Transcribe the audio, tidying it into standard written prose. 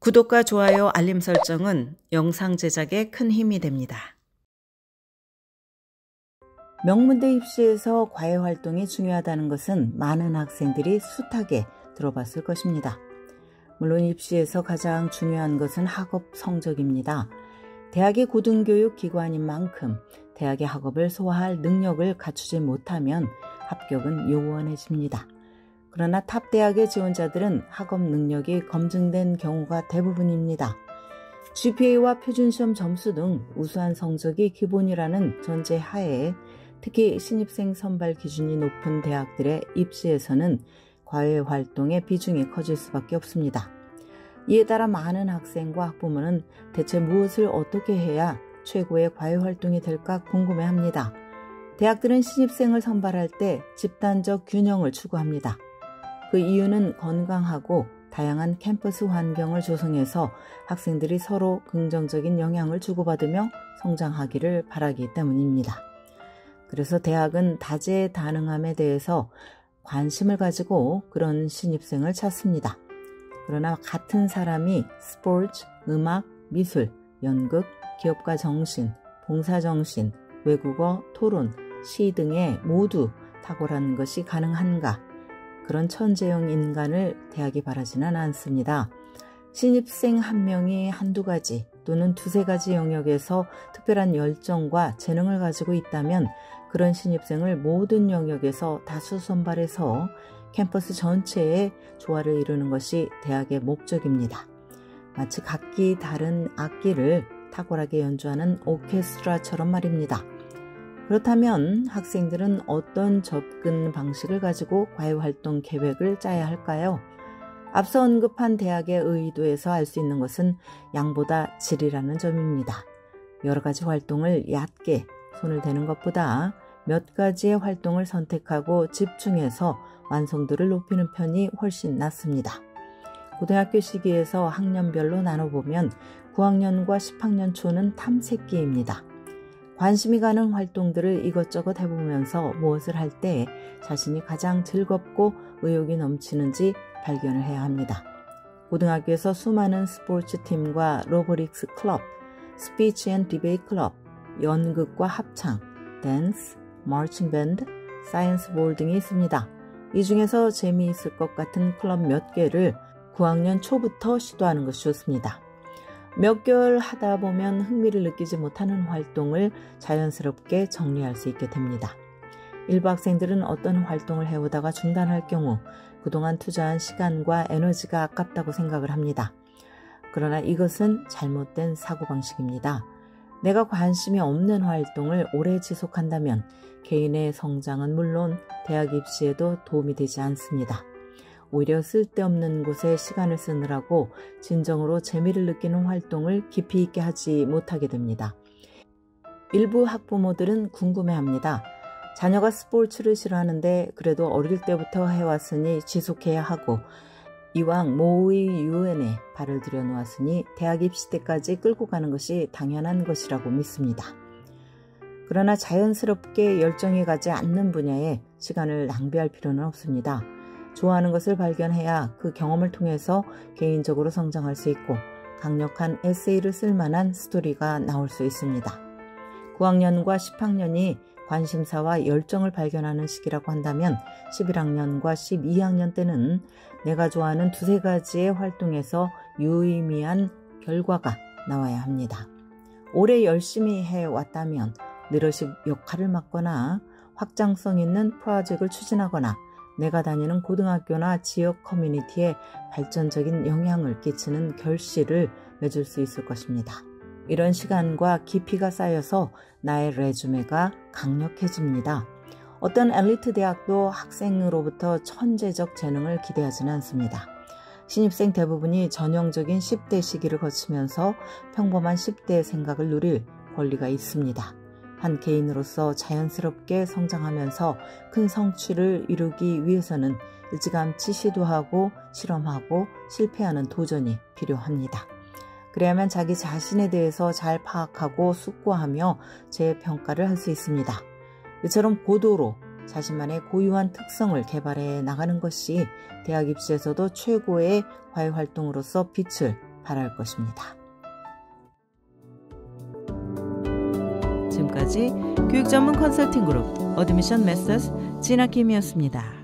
구독과 좋아요, 알림 설정은 영상 제작에 큰 힘이 됩니다. 명문대 입시에서 과외활동이 중요하다는 것은 많은 학생들이 숱하게 들어봤을 것입니다. 물론 입시에서 가장 중요한 것은 학업 성적입니다. 대학이 고등교육 기관인 만큼 대학의 학업을 소화할 능력을 갖추지 못하면 합격은 요원해집니다. 그러나 탑 대학의 지원자들은 학업 능력이 검증된 경우가 대부분입니다. GPA와 표준시험 점수 등 우수한 성적이 기본이라는 전제 하에 특히 신입생 선발 기준이 높은 대학들의 입시에서는 과외 활동의 비중이 커질 수밖에 없습니다. 이에 따라 많은 학생과 학부모는 대체 무엇을 어떻게 해야 최고의 과외 활동이 될까 궁금해합니다. 대학들은 신입생을 선발할 때 집단적 균형을 추구합니다. 그 이유는 건강하고 다양한 캠퍼스 환경을 조성해서 학생들이 서로 긍정적인 영향을 주고받으며 성장하기를 바라기 때문입니다. 그래서 대학은 다재다능함에 대해서 관심을 가지고 그런 신입생을 찾습니다. 그러나 같은 사람이 스포츠, 음악, 미술, 연극, 기업가 정신, 봉사정신, 외국어, 토론, 시 등에 모두 탁월한 것이 가능한가? 그런 천재형 인간을 대학이 바라지는 않습니다. 신입생 한 명이 한두 가지 또는 두세 가지 영역에서 특별한 열정과 재능을 가지고 있다면 그런 신입생을 모든 영역에서 다수 선발해서 캠퍼스 전체에 조화를 이루는 것이 대학의 목적입니다. 마치 각기 다른 악기를 탁월하게 연주하는 오케스트라처럼 말입니다. 그렇다면 학생들은 어떤 접근 방식을 가지고 과외활동 계획을 짜야 할까요? 앞서 언급한 대학의 의도에서 알 수 있는 것은 양보다 질이라는 점입니다. 여러 가지 활동을 얕게 손을 대는 것보다 몇 가지의 활동을 선택하고 집중해서 완성도를 높이는 편이 훨씬 낫습니다. 고등학교 시기에서 학년별로 나눠보면 9학년과 10학년 초는 탐색기입니다. 관심이 가는 활동들을 이것저것 해보면서 무엇을 할 때 자신이 가장 즐겁고 의욕이 넘치는지 발견을 해야 합니다. 고등학교에서 수많은 스포츠팀과 로보틱스 클럽, 스피치 앤 디베이트 클럽, 연극과 합창, 댄스, 마칭 밴드, 사이언스 볼 등이 있습니다. 이 중에서 재미있을 것 같은 클럽 몇 개를 9학년 초부터 시도하는 것이 좋습니다. 몇 개월 하다 보면 흥미를 느끼지 못하는 활동을 자연스럽게 정리할 수 있게 됩니다. 일부 학생들은 어떤 활동을 해오다가 중단할 경우 그동안 투자한 시간과 에너지가 아깝다고 생각을 합니다. 그러나 이것은 잘못된 사고방식입니다. 내가 관심이 없는 활동을 오래 지속한다면 개인의 성장은 물론 대학 입시에도 도움이 되지 않습니다. 오히려 쓸데없는 곳에 시간을 쓰느라고 진정으로 재미를 느끼는 활동을 깊이 있게 하지 못하게 됩니다. 일부 학부모들은 궁금해합니다. 자녀가 스포츠를 싫어하는데 그래도 어릴 때부터 해왔으니 지속해야 하고 이왕 모의 유엔에 발을 들여놓았으니 대학 입시 때까지 끌고 가는 것이 당연한 것이라고 믿습니다. 그러나 자연스럽게 열정이 가지 않는 분야에 시간을 낭비할 필요는 없습니다. 좋아하는 것을 발견해야 그 경험을 통해서 개인적으로 성장할 수 있고 강력한 에세이를 쓸 만한 스토리가 나올 수 있습니다. 9학년과 10학년이 관심사와 열정을 발견하는 시기라고 한다면 11학년과 12학년 때는 내가 좋아하는 두세 가지의 활동에서 유의미한 결과가 나와야 합니다. 오래 열심히 해왔다면 리더십 역할을 맡거나 확장성 있는 프로젝트를 추진하거나 내가 다니는 고등학교나 지역 커뮤니티에 발전적인 영향을 끼치는 결실을 맺을 수 있을 것입니다. 이런 시간과 깊이가 쌓여서 나의 레주메가 강력해집니다. 어떤 엘리트 대학도 학생으로부터 천재적 재능을 기대하지는 않습니다. 신입생 대부분이 전형적인 10대 시기를 거치면서 평범한 10대의 생각을 누릴 권리가 있습니다. 한 개인으로서 자연스럽게 성장하면서 큰 성취를 이루기 위해서는 일찌감치 시도하고 실험하고 실패하는 도전이 필요합니다. 그래야만 자기 자신에 대해서 잘 파악하고 숙고하며 재평가를 할 수 있습니다. 이처럼 고도로 자신만의 고유한 특성을 개발해 나가는 것이 대학 입시에서도 최고의 과외활동으로서 빛을 바랄 것입니다. 지금까지 교육 전문 컨설팅 그룹 어드미션 메서스 진아킴이었습니다.